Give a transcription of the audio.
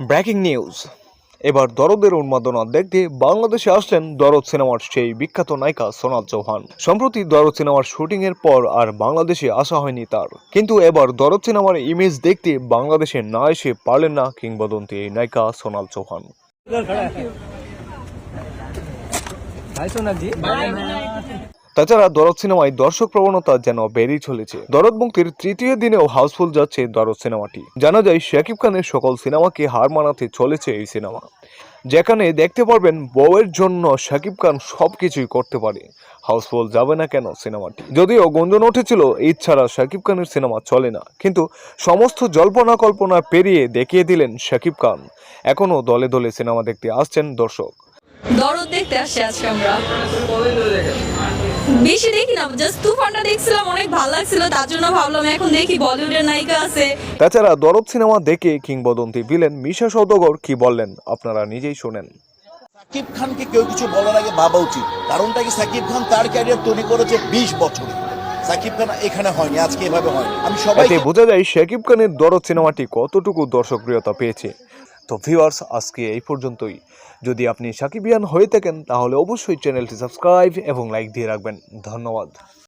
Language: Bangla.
Breaking news. এবার দরদের উন্মাদনা দেখতে বাংলাদেশে আসলেন দরদ সিনেমার সেই বিখ্যাত নায়িকা সোনাল চৌহান। সম্প্রতি দরদ সিনেমার শুটিং এর পর আর বাংলাদেশে আসা হয়নি তার, কিন্তু এবার দরদ সিনেমার ইমেজ দেখতে বাংলাদেশে না এসে পারলেন না কিংবদন্তি এই নায়িকা সোনাল চৌহান। তাছাড়া দরদ সিনেমায় দর্শক প্রবণতা যেন বেড়েই চলেছে। দরদ মুক্তির তৃতীয় দিনেও হাউসফুল যাচ্ছে দরদ সিনেমাটি। জানা যায় শাকিব খানের সকল সিনেমাকে হার মানাতে চলেছে এই সিনেমা, যেখানে দেখতে পারবেন বউয়ের জন্য শাকিব খান সবকিছুই করতে পারে। হাউসফুল যাবে না কেন সিনেমাটি? যদিও গুঞ্জন উঠেছিল ঈদ ছাড়া শাকিব খানের সিনেমা চলে না, কিন্তু সমস্ত জল্পনা কল্পনা পেরিয়ে দেখিয়ে দিলেন শাকিব খান এখনো দলে দলে সিনেমা দেখতে আসছেন দর্শক। দরদ দেখতে আসছি আজকে আমরা। বেশি দেখি না, জাস্ট তুফানটা দেখছিলাম, অনেক ভালো লাগছিল, তার জন্য ভাবলাম এখন দেখি বলিউডের নায়িকা আছে। তাছাড়া দরদ সিনেমা দেখে কিংবদন্তি ভিলেন মিশা সওদাগর কি বললেন আপনারা নিজেই শুনেন। সাকিব খানকে কেউ কিছু বলার আগে ভাবা উচিত। কারণটা কি, সাকিব খান তার ক্যারিয়ার তৈরি করেছে 20 বছরে। সাকিব খান এখানে হয়নি, আজকে এভাবে হয়নি। আমি সবাই এতে বোঝা যায় শাকিব খানের দরদ সিনেমাটি কতটুকু দর্শকপ্রিয়তা পেয়েছে। তো ভিউয়ার্স, আজকে এই পর্যন্তই। যদি আপনি সাকিবিয়ান হয়ে থাকেন তাহলে অবশ্যই চ্যানেলটি সাবস্ক্রাইব এবং লাইক দিয়ে রাখবেন। ধন্যবাদ।